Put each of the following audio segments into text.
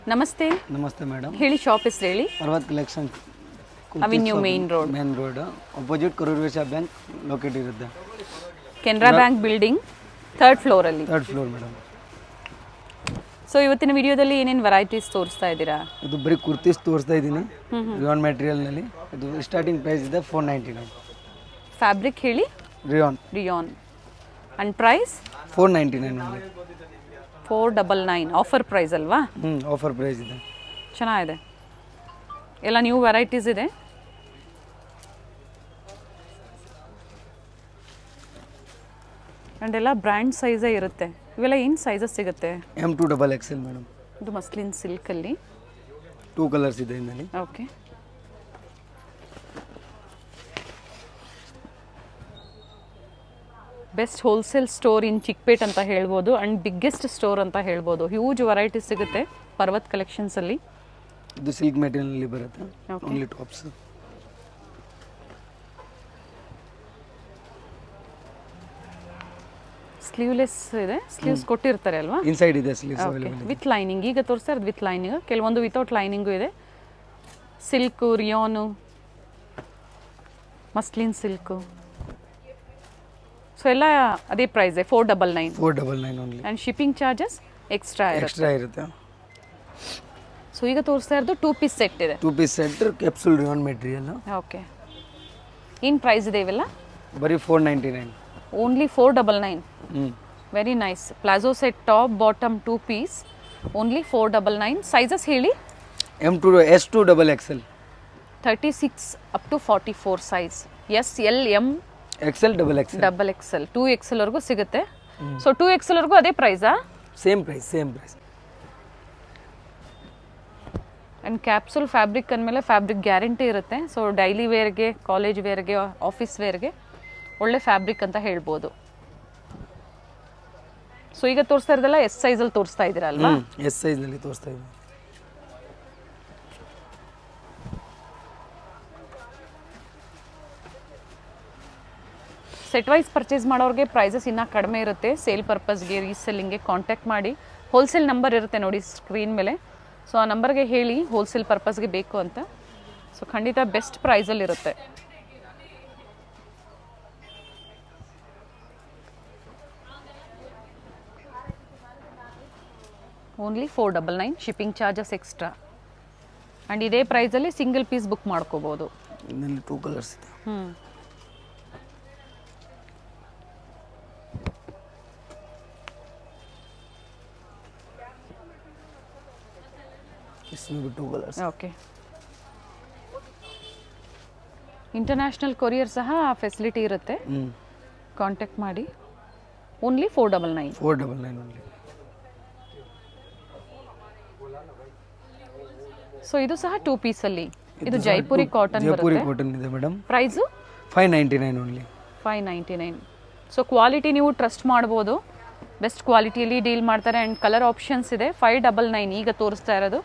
ನಮಸ್ತೆ. ನಮಸ್ತೆ ಮೇಡಮ್. ಹೇಳಿ, ಶಾಪ್ ಹೆಸರು ಹೇಳಿ. Parvat collection, avenue main road opposite Karur Vysya bank locate ಇರುತ್ತೆ. ಕೆನರಾ ಬ್ಯಾಂಕ್ ಬಿಲ್ಡಿಂಗ್ ಥರ್ಡ್ ಫ್ಲೋರಲ್ಲಿ. Third floor madam. ಸೊ ಇವತ್ತಿನ ವಿಡಿಯೋದಲ್ಲಿ ಏನೇನು ವೆರೈಟೀಸ್ ತೋರಿಸ್ತಾ ಇದ್ದೀರಾ? ಇದು ಬರೀ ಕುರ್ತೀಸ್ ತೋರಿಸ್ತಾ ಇದ್ದೀನಿ ರಿಯಾನ್ ಮೆಟೀರಿಯಲ್ನಲ್ಲಿ. ಇದು ಸ್ಟಾರ್ಟಿಂಗ್ ಪ್ರೈಸ್ ಇದೆ 499. ಫ್ಯಾಬ್ರಿಕ್ ಹೇಳಿ. Rayon and price 499 only. 499 offer price ಅಲ್ವಾ? ಆಫರ್ ಪ್ರೈಸ್ ಇದೆ. ಚೆನ್ನಾಗಿದೆ, ಎಲ್ಲ ನ್ಯೂ ವೆರೈಟೀಸ್ ಇದೆ. ಆ್ಯಂಡ್ ಎಲ್ಲ ಬ್ರ್ಯಾಂಡ್ ಸೈಜೇ ಇರುತ್ತೆ. ಇವೆಲ್ಲ ಏನು ಸೈಜಸ್ ಸಿಗುತ್ತೆ? M2 XXL madam. ಇದು ಮಸ್ಲಿನ್ ಸಿಲ್ಕಲ್ಲಿ 2 ಕಲರ್ಸ್ ಇದೆ ಇದರಲ್ಲಿ. Okay. Best wholesale store in Chickpet ಅಂತ ಹೇಳ್ಬೋದು, ಆ್ಯಂಡ್ ಬಿಗ್ಗೆಸ್ಟ್ ಸ್ಟೋರ್ ಅಂತ ಹೇಳ್ಬೋದು. ಹ್ಯೂಜ್ ವೆರೈಟೀಸ್ ಸಿಗುತ್ತೆ ಪರ್ವತ್ ಕಲೆಕ್ಷನ್ಸಲ್ಲಿ. ಇದು ಸಿಲ್ಕ್ ಮೆಟೀರಿಯಲ್ನಲ್ಲಿ ಬರುತ್ತೆ. Only tops. ಸ್ಲೀವ್ಲೆಸ್ ಇದೆ, ಸ್ಲೀವ್ಸ್ ಕೊಟ್ಟಿರ್ತಾರೆ ಅಲ್ವಾ? ಇನ್ಸೈಡ್ ಇದೆ ಸ್ಲೀವ್ಸ್ ಅವೈಲೇಬಲ್. With lining. ಈಗ ತೋರಿಸ್ತಾ ಇರೋದು ವಿತ್ ಲೈನಿಂಗ್, ಕೆಲವೊಂದು ವಿತೌಟ್ ಲೈನಿಂಗು ಇದೆ. Silk, rayon, muslin silk. So ಎಲ್ಲ ಅದೇ price 499. 499 only. And shipping charges extra ಇರುತ್ತೆ. ಸೊ ಈಗ ತೋರಿಸ್ತಾ ಇರೋದು 2 ಪೀಸ್ ಸೆಟ್ ಇದೆ. 2 piece set capsule rayon material. Okay. ಏನು ಪ್ರೈಸ್ ಇದೆ ಇವೆಲ್ಲ? ಬರೀ 499. Only 499. Very nice. Palazzo set top bottom 2 piece only 499. Sizes ಹೇಳಿ. M2 S2 XXL 36 up to 44 size. S, L, M, XL XXL 2XL ವರೆಗೂ ಸಿಗುತ್ತೆ. So 2XL ವರೆಗೂ ಅದೇ ಪ್ರೈಸಾ? Same price. And capsule fabric ಅಂದಮೇಲೆ ಫ್ಯಾಬ್ರಿಕ್ ಗ್ಯಾರಂಟಿ ಇರುತ್ತೆ. So daily ವೇರ್ಗೆ, college ವೇರ್ಗೆ, ಆಫೀಸ್ ವೇರ್ಗೆ ಒಳ್ಳೆ ಫ್ಯಾಬ್ರಿಕ್ ಅಂತ ಹೇಳ್ಬೋದು. ಸೊ ಈಗ ತೋರಿಸ್ತಾ ಇರೋದೆಲ್ಲ ಎಸ್ ಸೈಜಲ್ಲಿ ತೋರಿಸ್ತಾ ಇದ್ದೀರಾ ಅಲ್ವಾ? ಎಸ್ ಸೈಜ್ನಲ್ಲಿ ತೋರಿಸ್ತಾ ಇದ್ದೀನಿ. ಸೆಟ್ ವೈಸ್ ಪರ್ಚೇಸ್ ಮಾಡೋರಿಗೆ ಪ್ರೈಸಸ್ ಇನ್ನೂ ಕಡಿಮೆ ಇರುತ್ತೆ. ಸೇಲ್ ಪರ್ಪಸ್ಗೆ, ರೀಸೆಲ್ಲಿಂಗ್ಗೆ ಕಾಂಟ್ಯಾಕ್ಟ್ ಮಾಡಿ. ಹೋಲ್ಸೇಲ್ ನಂಬರ್ ಇರುತ್ತೆ ನೋಡಿ ಸ್ಕ್ರೀನ್ ಮೇಲೆ. ಸೊ ಆ ನಂಬರ್ಗೆ ಹೇಳಿ ಹೋಲ್ಸೇಲ್ ಪರ್ಪಸ್ಗೆ ಬೇಕು ಅಂತ. ಸೊ ಖಂಡಿತ ಬೆಸ್ಟ್ ಪ್ರೈಸಲ್ಲಿರುತ್ತೆ. Only 499. Shipping charges extra. And ಇದೇ ಪ್ರೈಸಲ್ಲಿ ಸಿಂಗಲ್ ಪೀಸ್ ಬುಕ್ ಮಾಡ್ಕೋಬೋದು. ಇದರಲ್ಲಿ 2 ಕಲರ್ಸ್ ಇದೆ. इसमें भी 2 कलर्स. ಓಕೆ. ಇಂಟರ್ನ್ಯಾಷನಲ್ ಕೊರಿಯರ್ ಸಹ ಫೆಸಿಲಿಟಿ ಇರುತ್ತೆ. ಕಾಂಟ್ಯಾಕ್ಟ್ ಮಾಡಿ. ಓನ್ಲಿ 499. 499 ಓನ್ಲಿ. ಸೊ ಇದು ಸಹ 2 ಪೀಸಲ್ಲಿ. ಇದು ಜೈಪುರಿ ಕಾಟನ್ ಬರುತ್ತೆ. ಜೈಪುರಿ ಕಾಟನ್ ಇದೆ madam. Price 599 only. 599. So quality ನೀವು ಟ್ರಸ್ಟ್ ಮಾಡ್ಬೋದು. ಬೆಸ್ಟ್ ಕ್ವಾಲಿಟಿಯಲ್ಲಿ ಡೀಲ್ ಮಾಡ್ತಾರೆ. ಆ್ಯಂಡ್ ಕಲರ್ ಆಪ್ಷನ್ಸ್ ಇದೆ. 599 ಈಗ ತೋರಿಸ್ತಾ ಇರೋದು.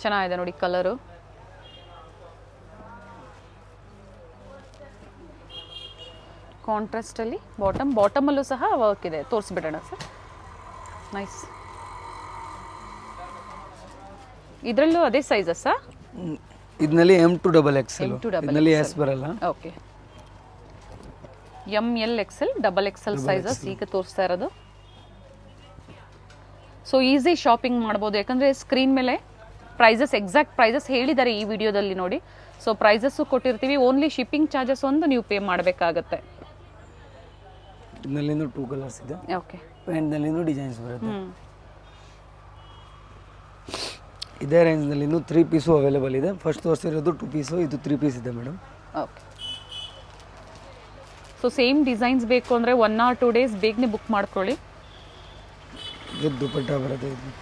ಚೆನ್ನಾಗಿದೆ ನೋಡಿ ಕಲರು. ಕಾಂಟ್ರಾಸ್ಟಲ್ಲಿ ಬಾಟಮಲ್ಲೂ ಸಹ ವರ್ಕ್ ಇದೆ. ತೋರಿಸ್ಬಿಡೋಣ ಸರ್. ನೈಸ್. ಇದರಲ್ಲೂ ಅದೇ ಸೈಜಸ್ಸಾ? ಇದರಲ್ಲಿ M2 XXL. ಇದರಲ್ಲಿ S ಬರಲ್ಲ. Okay. ML XL XXL sizes ಈಗ ತೋರಿಸ್ತಾ ಇರೋದು. ಸೊ ಈಸಿ ಶಾಪಿಂಗ್ ಮಾಡ್ಬೋದು. ಯಾಕಂದರೆ ಸ್ಕ್ರೀನ್ ಮೇಲೆ ಪ್ರೈಸಸ್, ಎಕ್ಸಾಕ್ಟ್ ಪ್ರೈಸಸ್ ಹೇಳಿದ್ದಾರೆ ಈ ವಿಡಿಯೋದಲ್ಲಿ ನೋಡಿ. ಸೊ ಪ್ರೈಸಸ್ಸು ಕೊಟ್ಟಿರ್ತೀವಿ. ಓನ್ಲಿ ಶಿಪ್ಪಿಂಗ್ ಚಾರ್ಜಸ್ ಒಂದು ನೀವು ಪೇ ಮಾಡಬೇಕಾಗತ್ತೆ. ಇದರಲ್ಲಿನೂ 2 ಕಲರ್ಸ್ ಇದೆ. ಓಕೆ. ಪ್ಯಾಂಟ್ನಲ್ಲಿನೂ ಡಿಸೈನ್ಸ್ ಬರುತ್ತೆ. ಇದೇ ರೇಂಜ್ನಲ್ಲಿನೂ 3 ಪೀಸು ಅವೈಲೇಬಲ್ ಇದೆ. ಫಸ್ಟ್ ತೋರಿಸಿರೋದು 2 ಪೀಸು, ಇದು 3 ಪೀಸ್ ಇದೆ madam. Okay. So same designs ಬೇಕು ಅಂದರೆ 1 or 2 ಡೇಸ್ ಬೇಗನೆ ಬುಕ್ ಮಾಡ್ಕೊಳ್ಳಿ. ಇದು ದುಪಟ್ಟ ಬರುತ್ತೆ. ಇದು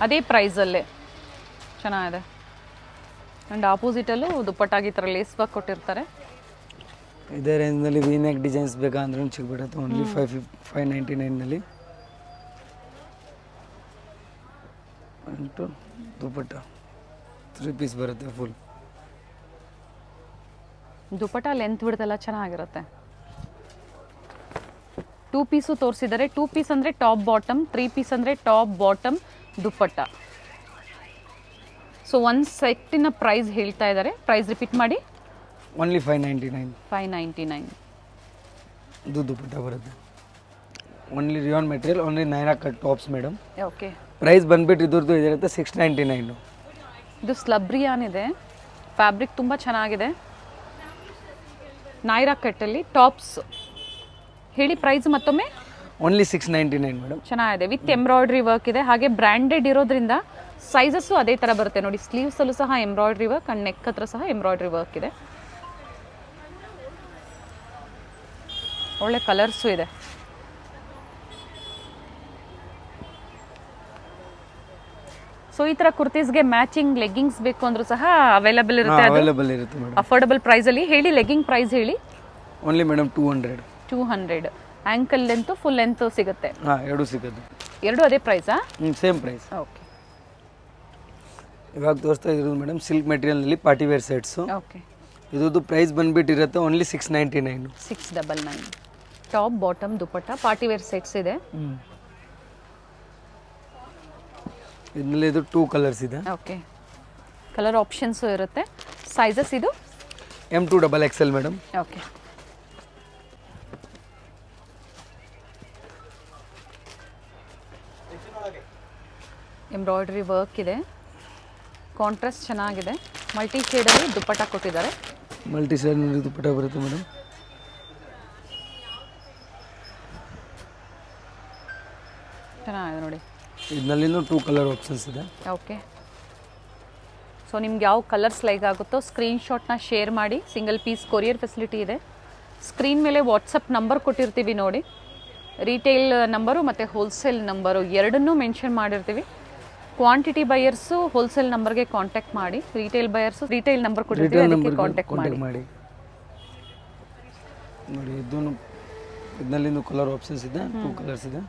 ಅದೇ ಪ್ರೈಸಲ್ಲೇ ಚೆನ್ನಾಗಿದೆ. ಆ್ಯಂಡ್ ಆಪೋಸಿಟಲ್ಲೂ ದುಪ್ಪಟ್ಟಾಗಿ ಈ ಥರ ಲೇಸ್ ವರ್ಕ್ ಕೊಟ್ಟಿರ್ತಾರೆ. ಇದೇ ರೇಂಜ್ನಲ್ಲಿ ವಿನೆಕ್ ಡಿಸೈನ್ಸ್ ಬೇಕಾ ಅಂದ್ರೂ ಸಿಗ್ಬಿಡುತ್ತೆ. ಓನ್ಲಿ 599ನಲ್ಲಿ. ದುಪಟ್ಟ 3 ಪೀಸ್ ಬರುತ್ತೆ ಫುಲ್. ದುಪಟ್ಟ ಲೆಂತ್ ಬಿಡ್ದೆಲ್ಲ ಚೆನ್ನಾಗಿರುತ್ತೆ. 2 ಪೀಸು ತೋರಿಸಿದ್ದಾರೆ. 2 ಪೀಸ್ ಅಂದರೆ ಟಾಪ್ ಬಾಟಮ್, 3 ಪೀಸ್ ಅಂದರೆ ಟಾಪ್ ಬಾಟಮ್ ದುಪ್ಪಟ್ಟ. ಸೊ ಒಂದು ಸೆಟ್ಟಿನ ಪ್ರೈಸ್ ಹೇಳ್ತಾ ಇದ್ದಾರೆ. ಪ್ರೈಸ್ ರಿಪೀಟ್ ಮಾಡಿ. ಓನ್ಲಿ 599. 599. ಇದು ದುಪ್ಪಟ್ಟ ಬರುತ್ತೆ. Only rayon material, only Naira cut tops madam. Okay. Price ಬಂದ್ಬಿಟ್ಟು ಇದ್ರದ್ದು ಇದಿರುತ್ತೆ 699. ಇದು ಸ್ಲಬ್ರಿಯಾನ್ ಇದೆ. ಫ್ಯಾಬ್ರಿಕ್ ತುಂಬ ಚೆನ್ನಾಗಿದೆ. ನೈರಾ ಕಟ್ಟಲ್ಲಿ ಟಾಪ್ಸ್. ಹೇಳಿ ಪ್ರೈಸ್ ಮತ್ತೊಮ್ಮೆ. Only 699 madam. ಚೆನ್ನಾಗಿದೆ. ವಿತ್ ಎಂಬ್ರಾಯ್ಡ್ರಿ ವರ್ಕ್ ಇದೆ. ಹಾಗೆ ಬ್ರ್ಯಾಂಡೆಡ್ ಇರೋದ್ರಿಂದ ಸೈಜಸ್ಸು ಅದೇ ಥರ ಬರುತ್ತೆ ನೋಡಿ. ಸ್ಲೀವ್ಸಲ್ಲೂ ಸಹ ಎಂಬ್ರಾಯ್ಡ್ರಿ ವರ್ಕ್ ಆ್ಯಂಡ್ ನೆಕ್ ಹತ್ರ ಸಹ ಎಂಬ್ರಾಯ್ಡ್ರಿ ವರ್ಕ್ ಇದೆ. ಒಳ್ಳೆ ಕಲರ್ಸು ಇದೆ. ಸೊ ಈ ಥರ ಕುರ್ತೀಸ್ಗೆ ಮ್ಯಾಚಿಂಗ್ ಲೆಗ್ಗಿಂಗ್ಸ್ ಬೇಕು ಅಂದ್ರೂ ಸಹ ಅವೈಲಬಲ್ ಇರುತ್ತೆ. ಅವೈಲೇಬಲ್ ಇರುತ್ತೆ ಮೇಡಮ್. ಅಫೋರ್ಡಬಲ್ ಪ್ರೈಸಲ್ಲಿ. ಹೇಳಿ ಲೆಗ್ಗಿಂಗ್ ಪ್ರೈಸ್ ಹೇಳಿ. Only madam 200. 200. Ankle length full length ಸಿಗುತ್ತೆ. ಹಾಂ, ಎರಡು ಸಿಗುತ್ತೆ. ಎರಡು ಅದೇ ಪ್ರೈಸಾ? Same price. ಓಕೆ. ಇವಾಗ ತೋರಿಸ್ತಾ ಇರೋದು ಮೇಡಮ್ ಸಿಲ್ಕ್ ಮೆಟೀರಿಯಲ್ನಲ್ಲಿ ಪಾರ್ಟಿ ವೇರ್ ಸೆಟ್ಸು. ಓಕೆ. ಇದ್ರದ್ದು ಪ್ರೈಸ್ ಬಂದ್ಬಿಟ್ಟಿರುತ್ತೆ only 699. 699. Top bottom dupatta party wear sets ಇದೆ. ಇದರಲ್ಲಿ ಇದು 2 ಕಲರ್ಸ್ ಇದೆ. ಓಕೆ. ಕಲರ್ ಆಪ್ಷನ್ಸು ಇರುತ್ತೆ. ಸೈಜಸ್ ಇದು M2XXL madam. Okay. Embroidery work ಇದೆ. ಕಾಂಟ್ರಾಸ್ಟ್ ಚೆನ್ನಾಗಿದೆ. ಮಲ್ಟಿ ಶೇಡಲ್ಲಿ ದುಪ್ಪಟ್ಟ ಕೊಟ್ಟಿದ್ದಾರೆ. ಮಲ್ಟಿ ಶೇಡ್ ದುಪ್ಪಟ್ಟ ಬರುತ್ತೆ ಮೇಡಮ್. ಚೆನ್ನಾಗಿದೆ ನೋಡಿ. ಇದರಲ್ಲಿನೂ 2 ಕಲರ್ ಆಪ್ಷನ್ಸ್ ಇದೆ. ಓಕೆ. ಸೊ ನಿಮ್ಗೆ ಯಾವ ಕಲರ್ಸ್ ಲೈಕ್ ಆಗುತ್ತೋ ಸ್ಕ್ರೀನ್ಶಾಟ್ನ ಶೇರ್ ಮಾಡಿ. ಸಿಂಗಲ್ ಪೀಸ್ ಕೊರಿಯರ್ ಫೆಸಿಲಿಟಿ ಇದೆ. ಸ್ಕ್ರೀನ್ ಮೇಲೆ ವಾಟ್ಸಪ್ ನಂಬರ್ ಕೊಟ್ಟಿರ್ತೀವಿ ನೋಡಿ. ರಿಟೇಲ್ ನಂಬರು ಮತ್ತು ಹೋಲ್ಸೇಲ್ ನಂಬರು ಎರಡನ್ನೂ ಮೆನ್ಷನ್ ಮಾಡಿರ್ತೀವಿ. ಕ್ವಾಂಟಿಟಿ ಬಯರ್ಸು ಹೋಲ್ಸೇಲ್ ನಂಬರ್ಗೆ ಕಾಂಟ್ಯಾಕ್ಟ್ ಮಾಡಿ. ರಿಟೇಲ್ ಬಯರ್ಸು ರಿಟೇಲ್ ನಂಬರ್ ಕೊಟ್ಟಿರ್ತೀವಿ, ಅದಕ್ಕೆ ಕಾಂಟ್ಯಾಕ್ಟ್ ಮಾಡಿ. ನೋಡಿ ಇದರಲ್ಲಿನೂ ಕಲರ್ ಆಪ್ಷನ್ಸ್ ಇದೆ. 2 ಕಲರ್ಸ್ ಇದೆ.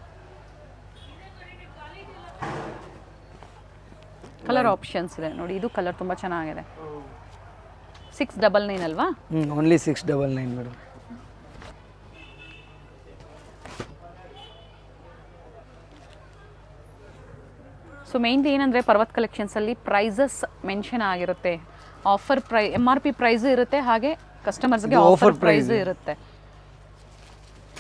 ಕಲರ್ ಆಪ್ಷನ್ಸ್ ಇದೆ ನೋಡಿ. ಇದು ಕಲರ್ ತುಂಬ ಚೆನ್ನಾಗಿದೆ. 699 ಅಲ್ವಾ? Only 699 madam. ಸೊ ಮೇನ್ಲಿ ಏನಂದರೆ ಪರ್ವತ್ ಕಲೆಕ್ಷನ್ಸಲ್ಲಿ ಪ್ರೈಸಸ್ ಮೆನ್ಷನ್ ಆಗಿರುತ್ತೆ. ಆಫರ್ MRP ಪ್ರೈಸು ಇರುತ್ತೆ, ಹಾಗೆ ಕಸ್ಟಮರ್ಸ್ಗೆ ಆಫರ್ ಪ್ರೈಸು ಇರುತ್ತೆ.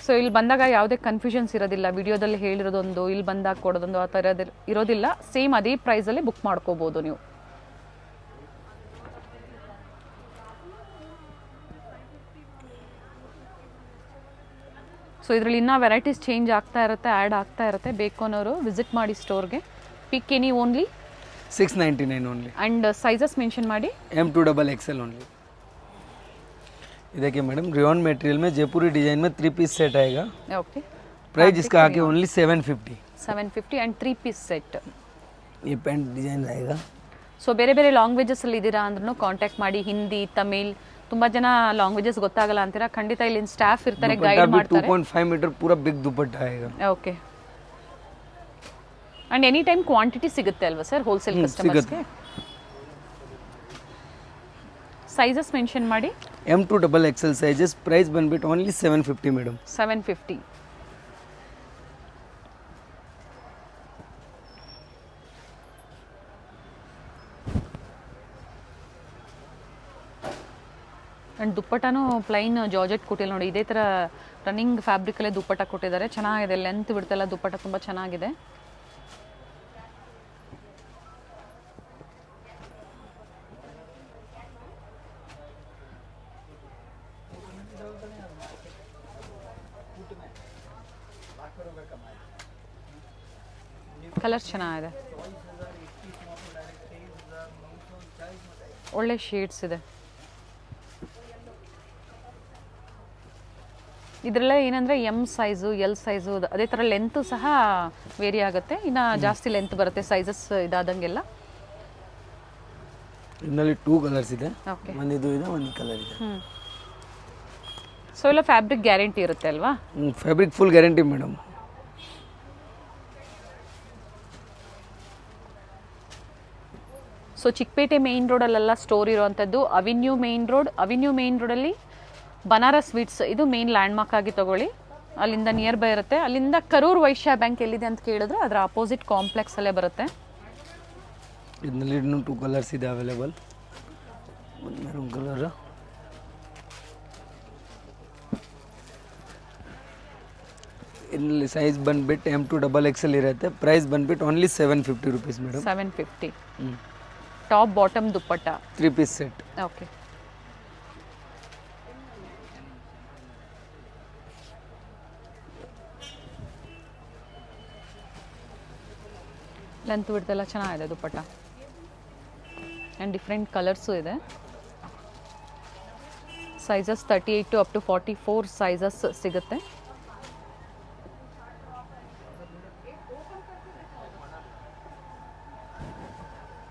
ಸೊ ಇಲ್ಲಿ ಬಂದಾಗ ಯಾವುದೇ ಕನ್ಫ್ಯೂಷನ್ಸ್ ಇರೋದಿಲ್ಲ. ವಿಡಿಯೋದಲ್ಲಿ ಹೇಳಿರೋದೊಂದು, ಇಲ್ಲಿ ಬಂದಾಗ ಕೊಡೋದೊಂದು, ಆ ಥರ ಇರೋದಿಲ್ಲ. ಸೇಮ್ ಅದೇ ಪ್ರೈಸಲ್ಲಿ ಬುಕ್ ಮಾಡ್ಕೋಬೋದು ನೀವು. ಸೊ ಇದರಲ್ಲಿ ಇನ್ನೂ ವೆರೈಟೀಸ್ ಚೇಂಜ್ ಆಗ್ತಾ ಇರುತ್ತೆ, ಆ್ಯಡ್ ಆಗ್ತಾ ಇರುತ್ತೆ. ಬೇಕು ಅನ್ನೋರು ವಿಸಿಟ್ ಮಾಡಿ ಸ್ಟೋರ್ಗೆ. Pick any only 699 only. And sizes mention ಮಾಡಿ. M2XXL only. देखिए मैडम रियॉन मटेरियल में जयपुरी डिजाइन में 3 पीस सेट आएगा. ओके. प्राइस इसका आके ओनली 750. 750 and 3 piece set. ये पैंट डिजाइन आएगा. ಸೊ ಬೇರೆ ಬೇರೆ ಲ್ಯಾಂಗ್ವೇಜಸ್ ಅಲ್ಲಿ ಇದ್ದೀರಾ ಅಂದ್ರೂ ಕಾಂಟ್ಯಾಕ್ಟ್ ಮಾಡಿ. ಹಿಂದಿ, ತಮಿಳ್, ತುಂಬಾ ಜನ ಲ್ಯಾಂಗ್ವೇಜಸ್ ಗೊತ್ತಾಗಲ್ಲ ಅಂತೀರಾ. ಖಂಡಿತ ಇಲ್ಲಿ ಸ್ಟಾಫ್ ಇರ್ತಾರೆ, ಗೈಡ್ ಮಾಡ್ತಾರೆ. 2.5 मीटर पूरा बिग दुपट्टा आएगा. Okay. And any time quantity ಸಿಗುತ್ತೆ ಅಲ್ವಾ ಸರ್ ಹೋಲ್ಸೇಲ್ ಕಸ್ಟಮರ್ಸ್ಗೆ? ಸೈಜಸ್ ಮೆನ್ಷನ್ ಮಾಡಿ. M2XXL sizes. ಪ್ರೈಸ್ ಬಂದ್ಬಿಟ್ಟು ಓನ್ಲಿ 750 ಮೇಡಮ್. 750. ಆ್ಯಂಡ್ ದುಪ್ಪಟ್ಟನೂ ಪ್ಲೈನ್ ಜಾರ್ಜೆಟ್ ಕೊಟ್ಟಿಲ್ಲ ನೋಡಿ. ಇದೇ ಥರ ರನ್ನಿಂಗ್ ಫ್ಯಾಬ್ರಿಕಲ್ಲೇ ದುಪ್ಪಟ್ಟ ಕೊಟ್ಟಿದ್ದಾರೆ. ಚೆನ್ನಾಗಿದೆ. ಲೆಂತ್ ಬಿಡ್ತೆಲ್ಲ ದುಪ್ಪಟ್ಟ ತುಂಬ ಚೆನ್ನಾಗಿದೆ. ಕಲರ್ಸ್ ಚೆನ್ನಾಗಿದೆ. ಒಳ್ಳೆ ಶೇಡ್ಸ್ ಇದೆ. ಇದರಲ್ಲೇ ಏನಂದರೆ M ಸೈಜು, L ಸೈಜು, ಅದೇ ಥರ ಲೆಂತು ಸಹ ವೇರಿ ಆಗುತ್ತೆ. ಇನ್ನು ಜಾಸ್ತಿ ಲೆಂತ್ ಬರುತ್ತೆ ಸೈಜಸ್ ಇದಾದಂಗೆಲ್ಲ. ಇದರಲ್ಲಿ 2 ಕಲರ್ಸ್ ಇದೆ. ಓಕೆ. ಒಂದು ಇದು ಇದೆ, ಒಂದು ಕಲರ್ ಇದೆ. ಸೊ ಎಲ್ಲ ಫ್ಯಾಬ್ರಿಕ್ ಗ್ಯಾರಂಟಿ ಇರುತ್ತೆ ಅಲ್ವಾ? Fabric full guarantee madam. So Chickpet main ರೋಡಲ್ಲೆಲ್ಲ ಸ್ಟೋರ್ ಇರುವಂಥದ್ದು. ಅವಿನ್ಯೂ ಮೇಯ್ನ್ ರೋಡಲ್ಲಿ ಬನಾರಸ್ ಸ್ವೀಟ್ಸ್ ಇದು ಮೇನ್ ಲ್ಯಾಂಡ್ಮಾರ್ಕ್ ಆಗಿ ತಗೊಳ್ಳಿ. ಅಲ್ಲಿಂದ ನಿಯರ್ ಬೈ ಇರುತ್ತೆ. ಅಲ್ಲಿಂದ ಕರೂರ್ ವೈಶ್ಯ ಬ್ಯಾಂಕ್ ಎಲ್ಲಿದೆ ಅಂತ ಕೇಳಿದ್ರೆ ಅದರ ಅಪೋಸಿಟ್ ಕಾಂಪ್ಲೆಕ್ಸಲ್ಲೇ ಬರುತ್ತೆ. ಇದರಲ್ಲಿ ಇನ್ನೂ 2 ಕಲರ್ಸ್ ಇದೆ ಅವೈಲೇಬಲ್. ಒಂದು ಮೆರೂನ್ ಕಲರ್, ಇದರಲ್ಲಿ ಸೈಜ್ ಬಂದ್ಬಿಟ್ಟು M2XXL ಇರುತ್ತೆ. ಪ್ರೈಸ್ ಬಂದ್ಬಿಟ್ಟು only 750 rupees madam. 750. Top bottom dupatta 3 piece set. Okay. Length ಬಿಡ್ತೆಲ್ಲ ಚೆನ್ನಾಗಿದೆ ದುಪ್ಪಟ್ಟ ಆ್ಯಂಡ್ ಡಿಫ್ರೆಂಟ್ ಕಲರ್ಸು ಇದೆ. Sizes 38 to up to 44 sizes ಸಿಗುತ್ತೆ.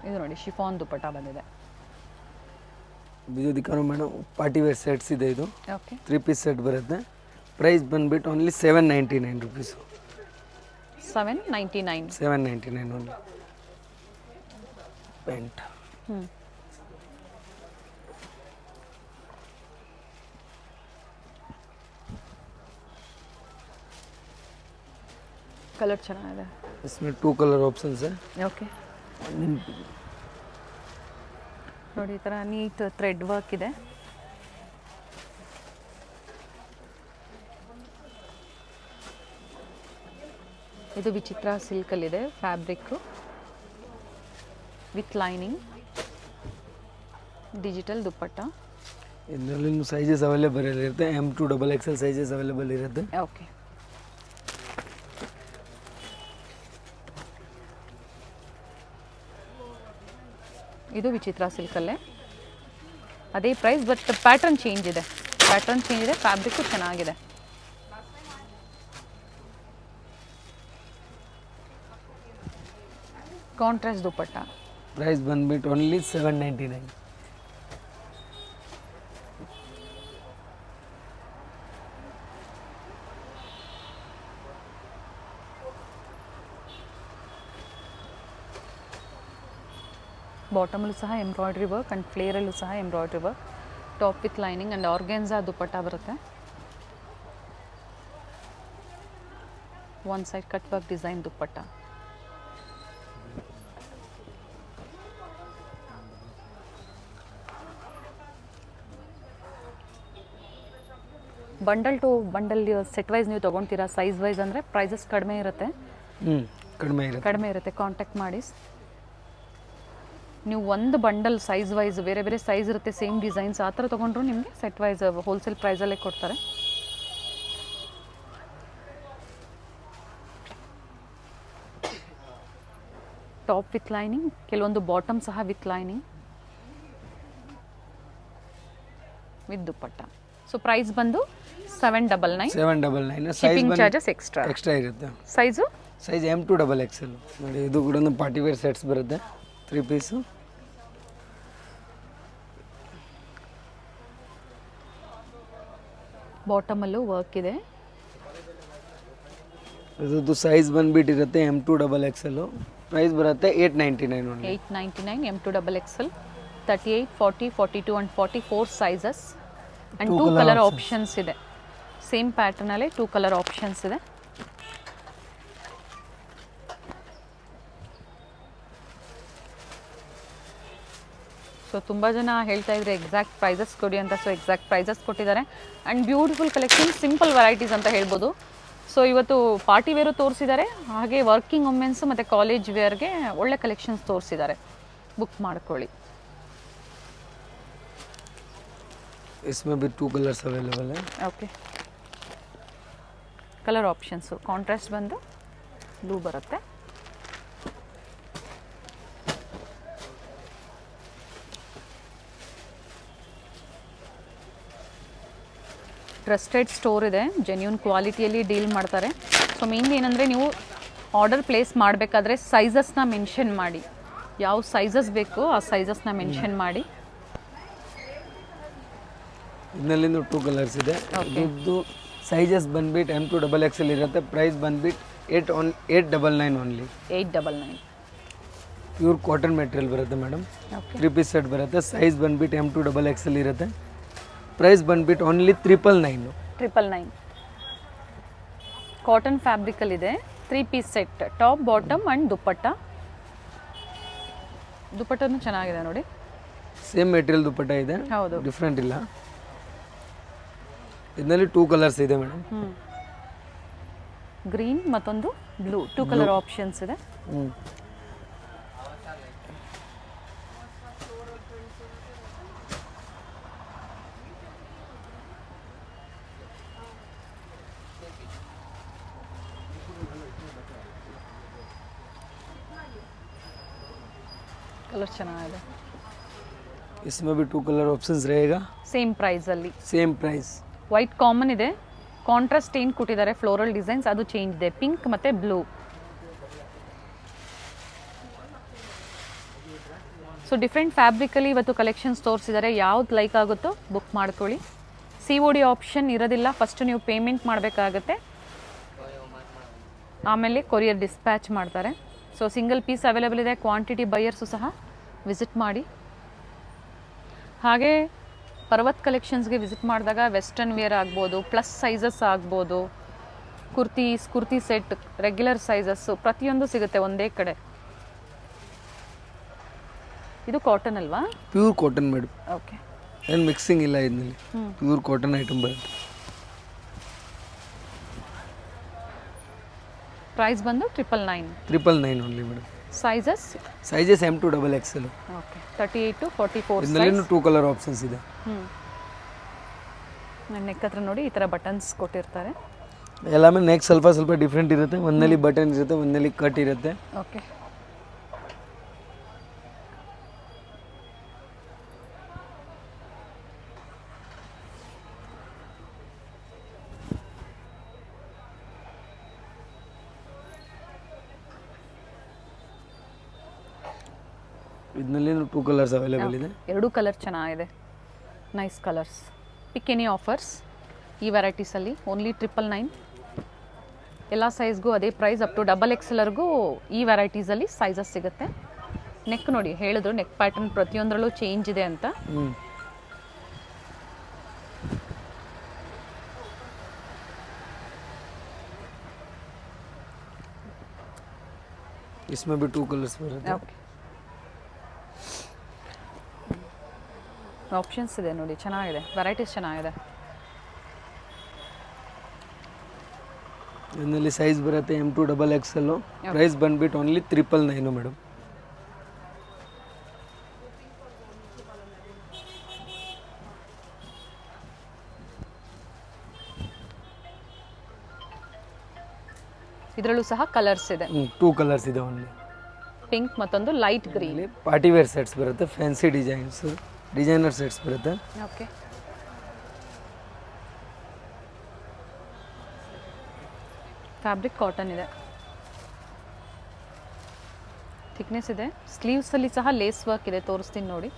ಇದು ನೋಡಿ ಶಿಫಾನ್ ದುಪ್ಪಟ್ಟ ಬಂದಿದೆ. ಇದು ದಿಕ್ಕಾನು ಮೇಡಮ್ ಪಾರ್ಟಿ ವೇರ್ ಸೆಟ್ಸ್ ಇದೆ. ಇದು ಓಕೆ 3 ಪೀಸ್ ಸೆಟ್ ಬರುತ್ತೆ. ಪ್ರೈಸ್ ಬಂದ್ಬಿಟ್ಟು only 799 rupees. 799. 799 only. Pant colour ಚೆನ್ನಾಗಿದೆ. इसमें 2 ಕಲರ್ ಆಪ್ಷನ್ಸ್ है. ಓಕೆ ನೋಡಿ ಈ ಥರ ನೀಟ್ ಥ್ರೆಡ್ ವರ್ಕ್ ಇದೆ. ಇದು ವಿಚಿತ್ರ ಸಿಲ್ಕಲ್ಲಿದೆ ಫ್ಯಾಬ್ರಿಕ್ಕು ವಿತ್ ಲೈನಿಂಗ್, ಡಿಜಿಟಲ್ ದುಪ್ಪಟ್ಟ. ಇದರಲ್ಲಿ ಸೈಜಸ್ ಅವೈಲೇಬಲ್ ಇರುತ್ತೆ. M2XXL ಸೈಜಸ್ ಅವೈಲೇಬಲ್ ಇರುತ್ತೆ. ಓಕೆ. ಇದು ವಿಚಿತ್ರ ಸಿಲ್ಕಲ್ಲೇ ಅದೇ ಪ್ರೈಸ್, ಬಟ್ ಪ್ಯಾಟರ್ನ್ ಚೇಂಜ್ ಇದೆ. ಫ್ಯಾಬ್ರಿಕ್ಕು ಚೆನ್ನಾಗಿದೆ. ಕಾಂಟ್ರಾಸ್ಟ್ ದುಪ್ಪಟ್ಟ. ಪ್ರೈಸ್ ಬಂದ್ಬಿಟ್ಟು ಓನ್ಲಿ 799. ಬಾಟಮಲ್ಲೂ ಸಹ ಎಂಬ್ರಾಯ್ಡ್ರಿ ವರ್ಕ್ ಆ್ಯಂಡ್ ಫ್ಲೇರಲ್ಲೂ ಸಹ embroidery work. Top with lining and organza dupatta ಬರುತ್ತೆ. One side cut work design dupatta. Bundle to bundle set wise ನೀವು ತೊಗೊಳ್ತೀರಾ, ಸೈಜ್ ವೈಸ್ ಅಂದರೆ ಪ್ರೈಸಸ್ ಕಡಿಮೆ ಇರುತ್ತೆ. ಕಡಿಮೆ ಇರುತ್ತೆ. ಕಾಂಟ್ಯಾಕ್ಟ್ ಮಾಡಿ. ನೀವು ಒಂದು ಬಂಡಲ್ ಸೈಜ್ ವೈಸ್ ಬೇರೆ ಬೇರೆ ಸೈಜ್ ಇರುತ್ತೆ, ಸೇಮ್ ಡಿಸೈನ್ಸ್ ಆ ಥರ ತೊಗೊಂಡ್ರು ನಿಮಗೆ ಸೆಟ್ ವೈಸ್ ಹೋಲ್ಸೇಲ್ ಪ್ರೈಸಲ್ಲೇ ಕೊಡ್ತಾರೆ. ಟಾಪ್ ವಿತ್ ಲೈನಿಂಗ್, ಕೆಲವೊಂದು ಬಾಟಮ್ ಸಹ with lining with dupatta. So price ಬಂದು 799. ಶಿಪ್ಪಿಂಗ್ ಚಾರ್ಜಸ್ ಎಕ್ಸ್ಟ್ರಾ ಇರುತ್ತೆ. ಸೈಜ್ M2XXL ನೋಡಿ. ಇದು ಕೂಡ ಒಂದು ಪಾರ್ಟಿ ವೇರ್ ಸೆಟ್ಸ್ ಬರುತ್ತೆ 3 ಪೀಸು. ಬಾಟಮಲ್ಲೂ ವರ್ಕ್ ಇದೆ. ಇದು ಸೈಜ್ ಬಂದ್ಬಿಟ್ಟಿರುತ್ತೆ M2XXL. ಪ್ರೈಸ್ ಬರುತ್ತೆ 899 only. 899 M2XXL 38, 40, 42 and 44 sizes and 2 colour options ಇದೆ. ಸೇಮ್ ಪ್ಯಾಟರ್ನಲ್ಲೇ 2 ಕಲರ್ ಆಪ್ಷನ್ಸ್ ಇದೆ. ಸೊ ತುಂಬ ಜನ ಹೇಳ್ತಾ ಇದ್ರೆ ಎಕ್ಸಾಕ್ಟ್ ಪ್ರೈಸಸ್ ಕೊಡಿ ಅಂತ. ಸೊ ಎಕ್ಸಾಕ್ಟ್ ಪ್ರೈಸಸ್ ಕೊಟ್ಟಿದ್ದಾರೆ and beautiful collection, simple varieties ಅಂತ ಹೇಳ್ಬೋದು. ಸೊ ಇವತ್ತು ಪಾರ್ಟಿ ವೇರು ತೋರಿಸಿದ್ದಾರೆ, ಹಾಗೆ ವರ್ಕಿಂಗ್ ವುಮೆನ್ಸ್ ಮತ್ತು ಕಾಲೇಜ್ ವೇರ್ಗೆ ಒಳ್ಳೆ ಕಲೆಕ್ಷನ್ಸ್ ತೋರಿಸಿದ್ದಾರೆ. ಬುಕ್ ಮಾಡ್ಕೊಳ್ಳಿ. इसमें भी 2 कलर्स अवेलेबल है. ಓಕೆ. ಕಲರ್ ಆಪ್ಷನ್ಸು ಕಾಂಟ್ರಾಸ್ಟ್ ಬಂದು ಬ್ಲೂ ಬರುತ್ತೆ. ಟ್ರಸ್ಟೆಡ್ ಸ್ಟೋರ್ ಇದೆ, ಜೆನ್ಯೂನ್ ಕ್ವಾಲಿಟಿಯಲ್ಲಿ ಡೀಲ್ ಮಾಡ್ತಾರೆ. ಸೊ ಮೇನ್ಲಿ ಏನಂದರೆ ನೀವು ಆರ್ಡರ್ ಪ್ಲೇಸ್ ಮಾಡಬೇಕಾದ್ರೆ ಸೈಜಸ್ನ ಮೆನ್ಷನ್ ಮಾಡಿ, ಯಾವ ಸೈಜಸ್ ಬೇಕು ಆ ಸೈಜಸ್ನ ಮೆನ್ಷನ್ ಮಾಡಿ. ಇದರಲ್ಲಿಂದು 2 ಕಲರ್ಸ್ ಇದೆ. ಇದು ಸೈಜಸ್ ಬಂದ್ಬಿಟ್ಟು M2XXL ಇರುತ್ತೆ. ಪ್ರೈಸ್ ಬಂದ್ಬಿಟ್ಟು 899 ಓನ್ಲಿ. 899. ಪ್ಯೂರ್ ಕಾಟನ್ ಮೆಟೀರಿಯಲ್ ಬರುತ್ತೆ ಮೇಡಮ್. 3 ಪೀಸ್ ಸೆಟ್ ಬರುತ್ತೆ. ಸೈಜ್ ಬಂದ್ಬಿಟ್ಟು M2XXL ಇರುತ್ತೆ. ಪ್ರೈಸ್ ಬಂದ್ಬಿಟ್ಟು ಓನ್ಲಿ 999. 999. ಕಾಟನ್ ಫ್ಯಾಬ್ರಿಕಲ್ಲಿದೆ 3 piece set, top bottom and ದುಪ್ಪಟ್ಟನೂ ಚೆನ್ನಾಗಿದೆ ನೋಡಿ. ಸೇಮ್ ಮೆಟೀರಿಯಲ್ ದುಪ್ಪಟ್ಟ ಇದೆ, ಹೌದು. ಡಿಫ್ರೆಂಟ್ ಇಲ್ಲ. ಇದರಲ್ಲಿ 2 ಕಲರ್ಸ್ ಇದೆ ಮೇಡಮ್. ಗ್ರೀನ್ ಮತ್ತೊಂದು ಬ್ಲೂ, 2 ಕಲರ್ ಆಪ್ಷನ್ಸ್ ಇದೆ. ಕಲರ್ ಚೆನ್ನಾಗಿದೆ. इसमें भी 2 कलर ऑप्शंस रहेगा. ಸೇಮ್ ಪ್ರೈಸಲ್ಲಿ. Same price. ವೈಟ್ ಕಾಮನ್ ಇದೆ, ಕಾಂಟ್ರಾಸ್ಟ್ ಏನು ಕೊಟ್ಟಿದ್ದಾರೆ ಫ್ಲೋರಲ್ ಡಿಸೈನ್ಸ್ ಅದು ಚೇಂಜ್ ಇದೆ, ಪಿಂಕ್ ಮತ್ತು ಬ್ಲೂ. ಸೊ ಡಿಫ್ರೆಂಟ್ ಫ್ಯಾಬ್ರಿಕಲ್ಲಿ ಇವತ್ತು ಕಲೆಕ್ಷನ್ಸ್ ತೋರಿಸಿದ್ದಾರೆ. ಯಾವ್ದು ಲೈಕ್ ಆಗುತ್ತೋ ಬುಕ್ ಮಾಡ್ಕೊಳ್ಳಿ. COD ಆಪ್ಷನ್ ಇರೋದಿಲ್ಲ, ಫಸ್ಟ್ ನೀವು ಪೇಮೆಂಟ್ ಮಾಡಬೇಕಾಗತ್ತೆ, ಆಮೇಲೆ ಕೊರಿಯರ್ ಡಿಸ್ಪ್ಯಾಚ್ ಮಾಡ್ತಾರೆ. ಸೊ ಸಿಂಗಲ್ ಪೀಸ್ ಅವೈಲೇಬಲ್ ಇದೆ, ಕ್ವಾಂಟಿಟಿ ಬೈಯರ್ಸು ಸಹ ವಿಸಿಟ್ ಮಾಡಿ. ಹಾಗೆ ಪರ್ವತ್ ಕಲೆಕ್ಷನ್ಸ್ಗೆ ವಿಸಿಟ್ ಮಾಡಿದಾಗ ವೆಸ್ಟರ್ನ್ ವೇರ್ ಆಗ್ಬೋದು, ಪ್ಲಸ್ ಸೈಜಸ್ ಆಗ್ಬೋದು, ಕುರ್ತಿ ಸೆಟ್, ರೆಗ್ಯುಲರ್ ಸೈಜಸ್ಸು ಪ್ರತಿಯೊಂದು ಸಿಗುತ್ತೆ ಒಂದೇ ಕಡೆ. ಇದು ಕಾಟನ್ ಅಲ್ವಾ? Pure cotton madam. ಓಕೆ, ಏನು ಮಿಕ್ಸಿಂಗ್ ಇಲ್ಲ ಇದರಲ್ಲಿ, ಪ್ಯೂರ್ ಕಾಟನ್ ಐಟಮ್ ಬರುತ್ತೆ. ಪ್ರೈಸ್ ಬಂದು 999. 999 only madam. Sizes M to XXL. Okay, 38 to 44 ಇದರಲ್ಲಿ 2 ಕಲರ್ ಆಪ್ಷನ್ಸ್ ಇದೆ. ನೆಕ್ ಹತ್ರ ನೋಡಿ ಈ ಥರ ಬಟನ್ಸ್ ಕೊಟ್ಟಿರ್ತಾರೆ. ಎಲ್ಲಾಮೇ ನೆಕ್ ಸ್ವಲ್ಪ ಡಿಫ್ರೆಂಟ್ ಇರುತ್ತೆ. ಒಂದಲ್ಲಿ ಬಟನ್ ಇರುತ್ತೆ, ಒಂದಲ್ಲಿ ಕಟ್ ಇರುತ್ತೆ. ಓಕೆ, ಇದರಲ್ಲಿ 2 ಕಲರ್ಸ್ ಅವೈಲೇಬಲ್ ಇದೆ. 2 ಕಲರ್ ಚೆನ್ನಾಗಿದೆ, ನೈಸ್ ಕಲರ್ಸ್. ಪಿಕ್ ಎನಿ ಆಫರ್ಸ್ ಈ ವೆರೈಟೀಸಲ್ಲಿ ಓನ್ಲಿ 999. ಎಲ್ಲ ಸೈಜ್ಗೂ ಅದೇ ಪ್ರೈಸ್, ಅಪ್ ಟು XXLವರೆಗೂ ಈ ವೆರೈಟೀಸಲ್ಲಿ ಸೈಜಸ್ ಸಿಗುತ್ತೆ. ನೆಕ್ ನೋಡಿ, ಹೇಳಿದ್ರು ನೆಕ್ ಪ್ಯಾಟರ್ನ್ ಪ್ರತಿಯೊಂದರಲ್ಲೂ ಚೇಂಜ್ ಇದೆ ಅಂತ. इसमें भी 2 कलर्स ಬರುತ್ತೆ. ಓಕೆ, ಆಪ್ಷನ್ಸ್ ಇದೆ ನೋಡಿ, ಚೆನ್ನಾಗಿದೆ, ವೆರೈಟೀಸ್ ಚೆನ್ನಾಗಿದೆ. ಇದರಲ್ಲಿ ಸೈಜ್ ಬರುತ್ತೆ M to XXL. ಪ್ರೈಸ್ ಬಂದ್ಬಿಟ್ಟು ಓನ್ಲಿ 999 ಮೇಡಮ್. ಇದರಲ್ಲೂ ಸಹ ಕಲರ್ಸ್ ಇದೆ. 2 ಕಲರ್ಸ್ ಇದೆ ಓನ್ಲಿ. ಪಿಂಕ್ ಮತ್ತೊಂದು light green. Party wear sets ಬರುತ್ತೆ, ಫ್ಯಾನ್ಸಿ ಡಿಸೈನರ್ ಸೆಟ್ಸ್ ಬರುತ್ತೆ. ಓಕೆ, ಫ್ಯಾಬ್ರಿಕ್ ಕಾಟನ್ ಇದೆ, ಥಿಕ್ನೆಸ್ ಇದೆ. ಸ್ಲೀವ್ಸಲ್ಲಿ ಸಹ ಲೇಸ್ ವರ್ಕ್ ಇದೆ, ತೋರಿಸ್ತೀನಿ ನೋಡಿ.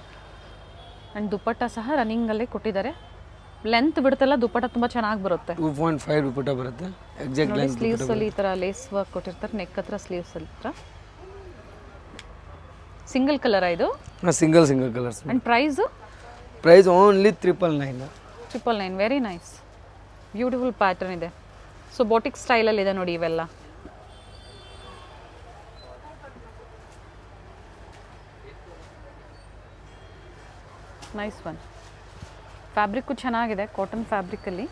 ಆ್ಯಂಡ್ ದುಪ್ಪಟ್ಟ ಸಹ ರನ್ನಿಂಗಲ್ಲೇ ಕೊಟ್ಟಿದ್ದಾರೆ. ಲೆಂತ್ ಬಿಡುತ್ತಲ್ಲ ದುಪ್ಪಟ್ಟ ತುಂಬ ಚೆನ್ನಾಗಿ ಬರುತ್ತೆ. 2.5 ದುಪ್ಪಟ್ಟ ಬರುತ್ತೆ. ಎಕ್ಸಾಕ್ಟ್ ಲೆಂತ್ ಸ್ಲೀವ್ಸಲ್ಲಿ ಈ ಥರ ಲೇಸ್ ವರ್ಕ್ ಕೊಟ್ಟಿರ್ತಾರೆ, ನೆಕ್ ಹತ್ರ ಸ್ಲೀವ್ಸ್ ಹತ್ರ. ಸಿಂಗಲ್ ಕಲರ್ ಇದು? Single colours. And price only 999. 999, very nice, beautiful pattern ಇದೆ. ಸೊ ಬೋಟಿಕ್ ಸ್ಟೈಲಲ್ಲಿ ಇದೆ ನೋಡಿ ಇವೆಲ್ಲ. Nice one. ಫ್ಯಾಬ್ರಿಕ್ಕು ಚೆನ್ನಾಗಿದೆ, ಕಾಟನ್ ಫ್ಯಾಬ್ರಿಕಲ್ಲಿ.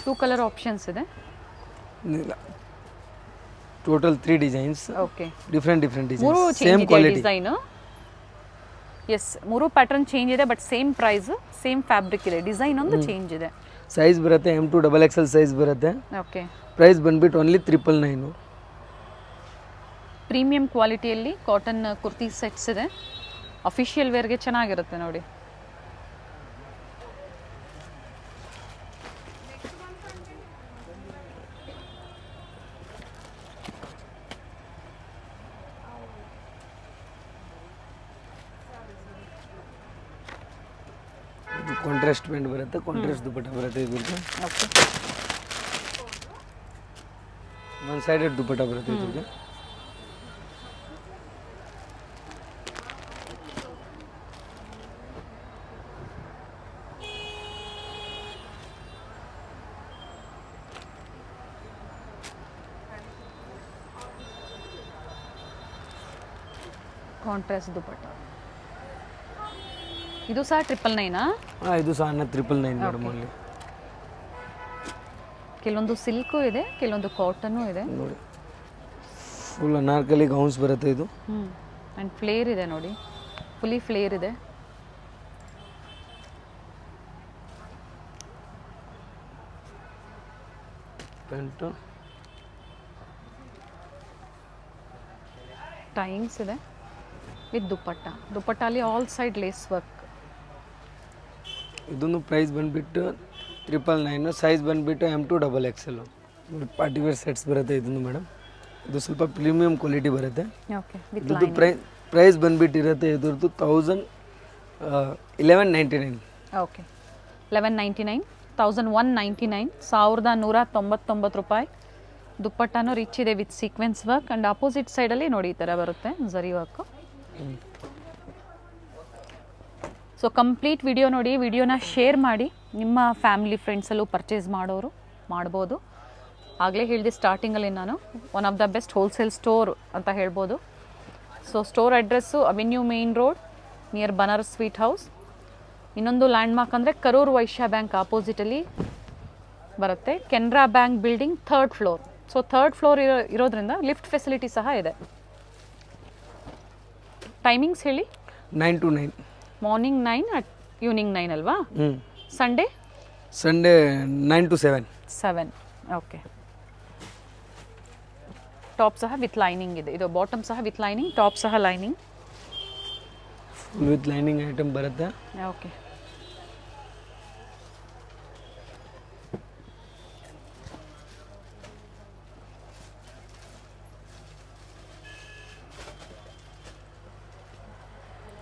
ಟೂ ಕಲರ್ ಆಪ್ಷನ್ಸ್ ಇದೆ. Total 3 designs. ಓಕೆ, ಡಿಫ್ರೆಂಟ್ ಮೂರು designs, same quality. Design. Yes, ಮೂರು ಪ್ಯಾಟರ್ನ್ ಚೇಂಜ್ ಇದೆ, but same price, same fabric ಇದೆ, ಡಿಸೈನ್ ಒಂದು ಚೇಂಜ್ ಇದೆ. ಸೈಜ್ ಬರುತ್ತೆ M to XXL ಸೈಜ್ ಬರುತ್ತೆ. ಓಕೆ, ಪ್ರೈಸ್ ಬಂದ್ಬಿಟ್ಟು ಓನ್ಲಿ 999. ಪ್ರೀಮಿಯಂ ಕ್ವಾಲಿಟಿಯಲ್ಲಿ ಕಾಟನ್ ಕುರ್ತಿ ಸೆಟ್ಸ್ ಇದೆ, ಅಫಿಷಿಯಲ್ ವೇರ್ಗೆ ಚೆನ್ನಾಗಿರುತ್ತೆ ನೋಡಿ. ಕಾಂಟ್ರಾಸ್ಟ್ ಪ್ಯಾಂಟ್ ಬರುತ್ತೆ, ಕಾಂಟ್ರಾಸ್ಟ್ ದುಪ್ಪಟ್ಟ ಬರುತ್ತೆ. ಇದ್ರದ್ದು ಓಕೆ, ಒನ್ ಸೈಡೆಡ್ ದುಪ್ಪಟ್ಟ ಬರುತ್ತೆ. ಇದ್ರದ್ದು ಕಾಂಟ್ರಾಸ್ಟ್ ದುಪಟ್ಟ. ಇದು ಸಹ 999. ಹಾಂ, ಇದು ಸಹ 999 ಮೇಡಮ್. ಅಲ್ಲಿ ಕೆಲವೊಂದು ಸಿಲ್ಕು ಇದೆ, ಕೆಲವೊಂದು ಕಾಟನ್ನು ಇದೆ ನೋಡಿ. ಫುಲ್ ಅನಾರ್ಕಲಿ ಗೌನ್ಸ್ ಬರುತ್ತೆ ಇದು. ಆ್ಯಂಡ್ ಫ್ಲೇರ್ ಇದೆ ನೋಡಿ, ಫುಲ್ಲಿ ಫ್ಲೇರ್ ಇದೆ. ಪ್ಯಾಂಟು ಟೈಮ್ಸ್ ಇದೆ ವಿತ್ ದುಪ್ಪಟ್ಟ. ದುಪ್ಪಟ್ಟಲ್ಲಿ ಆಲ್ ಸೈಡ್ ಲೇಸ್ ವರ್ಕ್. ಇದೊಂದು ಪ್ರೈಸ್ ಬಂದುಬಿಟ್ಟು 999. ಸೈಜ್ ಬಂದುಬಿಟ್ಟು M2XXL. ಪಾರ್ಟಿವೇರ್ ಸೆಟ್ಸ್ ಬರುತ್ತೆ ಇದೊಂದು ಮೇಡಮ್. ಇದು ಸ್ವಲ್ಪ ಪ್ರೀಮಿಯಂ ಕ್ವಾಲಿಟಿ ಬರುತ್ತೆ. ಓಕೆ, ವಿತ್ ಇದ್ರದ್ದು ಪ್ರೈಸ್ ಬಂದುಬಿಟ್ಟಿರುತ್ತೆ ಇದ್ರದ್ದು 1199. ಓಕೆ, 1199, 1199, 1199 ರೂಪಾಯಿ. ದುಪ್ಪಟ್ಟನೂ ರಿಚ್ ಇದೆ with sequence work. And opposite ಸೈಡಲ್ಲಿ ನೋಡಿ ಈ ಥರ ಬರುತ್ತೆ ಝರಿ ವರ್ಕು. ಸೊ ಕಂಪ್ಲೀಟ್ ವಿಡಿಯೋ ನೋಡಿ, ವಿಡಿಯೋನ ಶೇರ್ ಮಾಡಿ, ನಿಮ್ಮ ಫ್ಯಾಮಿಲಿ ಫ್ರೆಂಡ್ಸಲ್ಲೂ ಪರ್ಚೇಸ್ ಮಾಡೋರು ಮಾಡ್ಬೋದು. ಆಗಲೇ ಹೇಳಿದೆ ಸ್ಟಾರ್ಟಿಂಗಲ್ಲಿ ನಾನು, one of the best wholesale store ಅಂತ ಹೇಳ್ಬೋದು. So store address avenue main road near Banaras sweet house. ಇನ್ನೊಂದು ಲ್ಯಾಂಡ್ಮಾರ್ಕ್ ಅಂದರೆ ಕರೂರ್ ವೈಶ್ಯ ಬ್ಯಾಂಕ್ ಆಪೋಸಿಟಲ್ಲಿ ಬರುತ್ತೆ. Canara bank building 3rd floor. So 3rd floor ಇರೋದ್ರಿಂದ ಲಿಫ್ಟ್ ಫೆಸಿಲಿಟಿ ಸಹ ಇದೆ. ಟೈಮಿಂಗ್ಸ್ ಹೇಳಿ. 9 to 9. ಮಾರ್ನಿಂಗ್ 9 ಅಟ್ ಈವ್ನಿಂಗ್ 9 ಅಲ್ವಾ? Sunday 9 to 7. 7. ಓಕೆ. ಟಾಪ್ ಸಹ ವಿತ್ ಲೈನಿಂಗ್ ಇದೆ. ಇದು ಬಾಟಮ್ ಸಹ ವಿತ್ ಲೈನಿಂಗ್, ಟಾಪ್ ಸಹ lining. Full with lining item ಬರುತ್ತೆ. ಓಕೆ.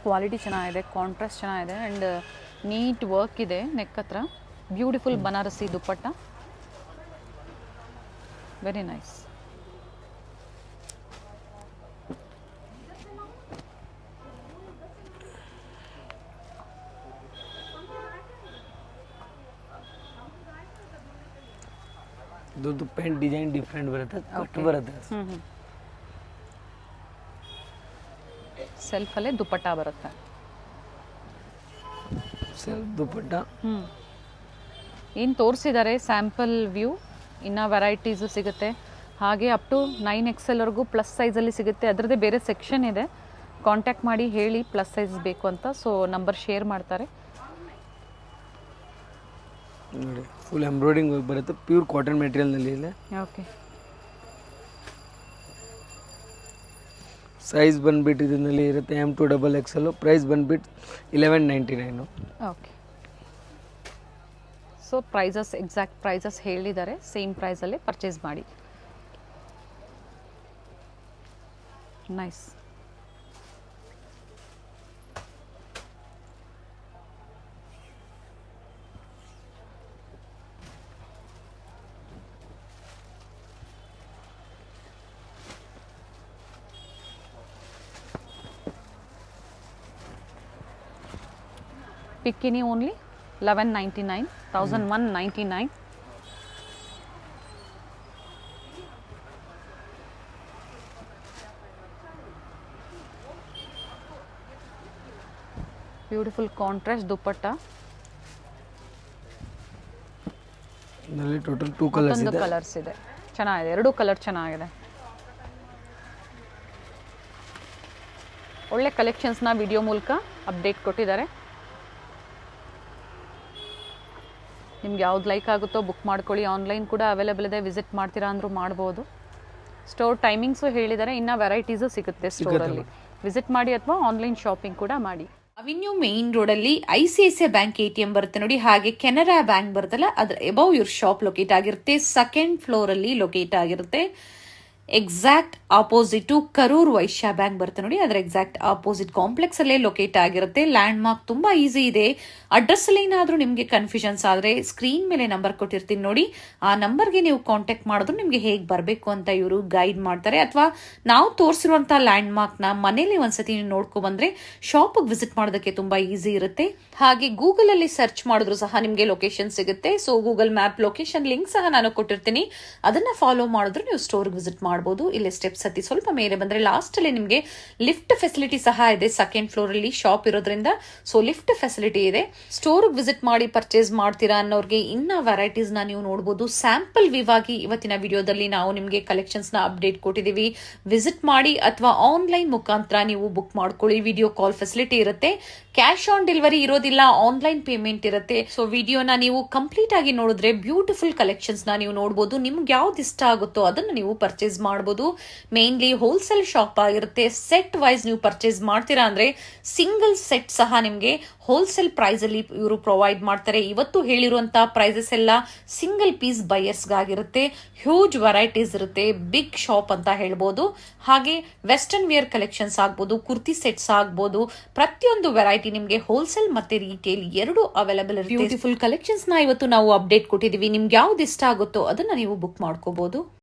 ಕ್ವಾಲಿಟಿ ಚೆನ್ನಾಗಿದೆ, ಕಾಂಟ್ರಾಸ್ಟ್ ಚೆನ್ನಾಗಿದೆ, ಆ್ಯಂಡ್ ನೀಟ್ ವರ್ಕ್ ಇದೆ ನೆಕ್ ಹತ್ರ. ಬ್ಯೂಟಿಫುಲ್ ಬನಾರಸಿ ದುಪ್ಪಟ್ಟ, ವೆರಿ ನೈಸ್. ಇದ್ರದ್ದು ಪೇಂಟ್ ಡಿಸೈನ್ ಡಿಫ್ರೆಂಟ್ ಬರುತ್ತೆ, ಕಟ್ ಬರುತ್ತೆ. ಸೆಲ್ಫಲ್ಲೇ ದುಪ್ಪಟ್ಟ ಬರುತ್ತೆ. ಸೆಲ್ಫ್ ದುಪ್ಪಟ್ಟ. ಏನು ತೋರಿಸಿದ್ದಾರೆ ಸ್ಯಾಂಪಲ್ ವ್ಯೂ. ಇನ್ನು ವೆರೈಟೀಸು ಸಿಗುತ್ತೆ. ಹಾಗೆ ಅಪ್ ಟು 9XLವರೆಗೂ ಪ್ಲಸ್ ಸೈಜಲ್ಲಿ ಸಿಗುತ್ತೆ. ಅದರದ್ದೇ ಬೇರೆ ಸೆಕ್ಷನ್ ಇದೆ. ಕಾಂಟ್ಯಾಕ್ಟ್ ಮಾಡಿ ಹೇಳಿ ಪ್ಲಸ್ ಸೈಜ್ ಬೇಕು ಅಂತ. ಸೊ ನಂಬರ್ ಶೇರ್ ಮಾಡ್ತಾರೆ. ನೋಡಿ, ಫುಲ್ ಎಂಬ್ರಾಯ್ಡಿಂಗ್ ವರ್ಕ್ ಬರುತ್ತೆ, ಪ್ಯೂರ್ ಕಾಟನ್ ಮೆಟೀರಿಯಲ್ನಲ್ಲಿ ಇದೆ. ಓಕೆ. ಸೈಜ್ ಬಂದುಬಿಟ್ಟು ಇದರಲ್ಲಿ ಇರುತ್ತೆ M2XXL. ಪ್ರೈಸ್ ಬಂದುಬಿಟ್ಟು 1199. ಓಕೆ. ಸೊ ಪ್ರೈಸಸ್, ಎಕ್ಸಾಕ್ಟ್ ಪ್ರೈಸಸ್ ಹೇಳಿದ್ದಾರೆ. ಸೇಮ್ ಪ್ರೈಸಲ್ಲೇ ಪರ್ಚೇಸ್ ಮಾಡಿ. Nice. Bikini only 1199, 1199. Beautiful contrast dupatta. ಇದರಲ್ಲಿ ಟೋಟಲ್ 2 ಕಲರ್ಸ್ ಇದೆ. ಕಲರ್ಸ್ ಇದೆ, ಚೆನ್ನಾಗಿದೆ. 2 ಕಲರ್ ಚೆನ್ನಾಗಿದೆ. ಒಳ್ಳೆ ಕಲೆಕ್ಷನ್ಸ್ನ ವಿಡಿಯೋ ಮೂಲಕ ಅಪ್ಡೇಟ್ ಕೊಟ್ಟಿದ್ದಾರೆ. ನಿಮ್ಗೆ ಯಾವ್ದು ಲೈಕ್ ಆಗುತ್ತೋ ಬುಕ್ ಮಾಡ್ಕೊಳ್ಳಿ. ಆನ್ಲೈನ್ ಕೂಡ ಅವೈಲೇಬಲ್ ಇದೆ, ವಿಸಿಟ್ ಮಾಡ್ತೀರಾ ಅಂದರೂ ಮಾಡ್ಬೋದು. ಸ್ಟೋರ್ ಟೈಮಿಂಗ್ಸು ಹೇಳಿದ್ದಾರೆ. ಇನ್ನು ವೆರೈಟೀಸು ಸಿಗುತ್ತೆ ಸ್ಟೋರಲ್ಲಿ. ವಿಸಿಟ್ ಮಾಡಿ ಅಥವಾ ಆನ್ಲೈನ್ ಶಾಪಿಂಗ್ ಕೂಡ ಮಾಡಿ. ಅವೆನ್ಯೂ ಮೇನ್ ರೋಡಲ್ಲಿ ICICI ಬ್ಯಾಂಕ್ ATM ಬರುತ್ತೆ ನೋಡಿ, ಹಾಗೆ ಕೆನರಾ ಬ್ಯಾಂಕ್ ಬರುತ್ತಲ್ಲ, ಅದ್ರ ಎಬವ್ ಇವ್ರ ಶಾಪ್ ಲೊಕೇಟ್ ಆಗಿರುತ್ತೆ. 2nd ಫ್ಲೋರಲ್ಲಿ ಲೊಕೇಟ್ ಆಗಿರುತ್ತೆ. Exact opposite Karur Vysya bank ಬರುತ್ತೆ ನೋಡಿ, ಅದರ ಎಕ್ಸಾಕ್ಟ್ ಆಪೋಸಿಟ್ ಕಾಂಪ್ಲೆಕ್ಸ್ ಅಲ್ಲೇ ಲೊಕೇಟ್ ಆಗಿರುತ್ತೆ. ಲ್ಯಾಂಡ್ ಮಾರ್ಕ್ ತುಂಬಾ ಈಸಿ ಇದೆ. ಅಡ್ರೆಸ್ ಅಲ್ಲಿ ಏನಾದ್ರೂ ನಿಮ್ಗೆ ಕನ್ಫ್ಯೂಷನ್ಸ್ ಆದ್ರೆ ಸ್ಕ್ರೀನ್ ಮೇಲೆ ನಂಬರ್ ಕೊಟ್ಟಿರ್ತೀನಿ ನೋಡಿ, ಆ ನಂಬರ್ಗೆ ನೀವು ಕಾಂಟ್ಯಾಕ್ಟ್ ಮಾಡಿದ್ರು ನಿಮ್ಗೆ ಹೇಗೆ ಬರಬೇಕು ಅಂತ ಇವರು ಗೈಡ್ ಮಾಡ್ತಾರೆ. ಅಥವಾ ನಾವು ತೋರಿಸಿರುವಂತಹ ಲ್ಯಾಂಡ್ ಮಾರ್ಕ್ ನ ಮನೇಲಿ ಒಂದ್ಸತಿ ನೀವು ನೋಡ್ಕೊ ಬಂದ್ರೆ ಶಾಪ್ ವಿಸಿಟ್ ಮಾಡೋದಕ್ಕೆ ತುಂಬಾ ಈಸಿ ಇರುತ್ತೆ. ಹಾಗೆ ಗೂಗಲ್ ಅಲ್ಲಿ ಸರ್ಚ್ ಮಾಡಿದ್ರು ಸಹ ನಿಮ್ಗೆ ಲೊಕೇಶನ್ ಸಿಗುತ್ತೆ. So Google map location link ಸಹ ನಾನು ಕೊಟ್ಟಿರ್ತೀನಿ, ಅದನ್ನ ಫಾಲೋ ಮಾಡಿದ್ರು ನೀವು ಸ್ಟೋರ್ ವಿಸಿಟ್ ಮಾಡಿ ಮಾಡಬಹುದು. ಇಲ್ಲಿ ಸ್ಟೆಪ್ಸ್ ಹತ್ತಿ ಸ್ವಲ್ಪ ಮೇಲೆ ಬಂದ್ರೆ ಲಾಸ್ಟ್ ಅಲ್ಲಿ ನಿಮಗೆ ಲಿಫ್ಟ್ ಫೆಸಿಲಿಟಿ ಸಹ ಇದೆ. ಸೆಕೆಂಡ್ ಫ್ಲೋರ್ ಅಲ್ಲಿ ಶಾಪ್ ಇರೋದ್ರಿಂದ ಸೊ ಲಿಫ್ಟ್ ಫೆಸಿಲಿಟಿ ಇದೆ. ಸ್ಟೋರ್ ವಿಸಿಟ್ ಮಾಡಿ ಪರ್ಚೇಸ್ ಮಾಡ್ತೀರಾ ಅನ್ನೋರ್ಗೆ ಇನ್ನ ವೆರೈಟೀಸ್ ನ ನೀವು ನೋಡಬಹುದು. ಸ್ಯಾಂಪಲ್ ವ್ಯೂ ಆಗಿ ಇವತ್ತಿನ ವಿಡಿಯೋದಲ್ಲಿ ನಾವು ನಿಮಗೆ ಕಲೆಕ್ಷನ್ಸ್ ನ ಅಪ್ಡೇಟ್ ಕೊಟ್ಟಿದ್ದೀವಿ. ವಿಸಿಟ್ ಮಾಡಿ ಅಥವಾ ಆನ್ಲೈನ್ ಮುಖಾಂತರ ನೀವು ಬುಕ್ ಮಾಡ್ಕೊಳ್ಳಿ. ವಿಡಿಯೋ ಕಾಲ್ ಫೆಸಿಲಿಟಿ ಇರುತ್ತೆ. ಕ್ಯಾಶ್ ಆನ್ ಡೆಲಿವರಿ ಇರೋದಿಲ್ಲ, ಆನ್ಲೈನ್ ಪೇಮೆಂಟ್ ಇರುತ್ತೆ. ಸೊ ವಿಡಿಯೋನ ನೀವು ಕಂಪ್ಲೀಟ್ ಆಗಿ ನೋಡಿದ್ರೆ ಬ್ಯೂಟಿಫುಲ್ ಕಲೆಕ್ಷನ್ಸ್ ನ ನೀವು ನೋಡಬಹುದು. ನಿಮ್ಗೆ ಯಾವ್ದು ಇಷ್ಟ ಆಗುತ್ತೋ ಅದನ್ನ ನೀವು ಪರ್ಚೇಸ್ ಮಾಡಬಹುದು. ಮೇನ್ಲಿ ಹೋಲ್ಸೇಲ್ ಶಾಪ್ ಆಗಿರುತ್ತೆ. ಸೆಟ್ ವೈಸ್ ನೀವು ಪರ್ಚೇಸ್ ಮಾಡ್ತೀರಾ ಅಂದ್ರೆ ಸಿಂಗಲ್ ಸೆಟ್ ಸಹ ನಿಮ್ಗೆ ಹೋಲ್ಸೇಲ್ ಪ್ರೈಸ್ ಅಲ್ಲಿ ಇವರು ಪ್ರೊವೈಡ್ ಮಾಡ್ತಾರೆ. ಇವತ್ತು ಹೇಳಿರುವಂತಹ ಪ್ರೈಸಸ್ ಎಲ್ಲ ಸಿಂಗಲ್ ಪೀಸ್ ಬೈಯರ್ಸ್ ಗಾಗಿರುತ್ತೆ. ಹ್ಯೂಜ್ ವೆರೈಟೀಸ್ ಇರುತ್ತೆ. ಬಿಗ್ ಶಾಪ್ ಅಂತ ಹೇಳ್ಬೋದು. ಹಾಗೆ ವೆಸ್ಟರ್ನ್ ವೇರ್ ಕಲೆಕ್ಷನ್ಸ್ ಆಗ್ಬೋದು, ಕುರ್ತಿ ಸೆಟ್ಸ್ ಆಗ್ಬೋದು, ಪ್ರತಿಯೊಂದು ವೆರೈಟಿ ನಿಮ್ಗೆ ಹೋಲ್ಸೇಲ್ ಮತ್ತೆ ರಿಟೇಲ್ ಎರಡು ಅವೈಲೇಬಲ್ ಇರುತ್ತೆ. ಬ್ಯೂಟಿಫುಲ್ ಕಲೆಕ್ಷನ್ಸ್ ನ ಇವತ್ತು ನಾವು ಅಪ್ಡೇಟ್ ಕೊಟ್ಟಿದೀವಿ. ನಿಮ್ಗೆ ಯಾವ್ದು ಇಷ್ಟ ಆಗುತ್ತೋ ಅದನ್ನ ನೀವು ಬುಕ್ ಮಾಡ್ಕೋಬಹುದು.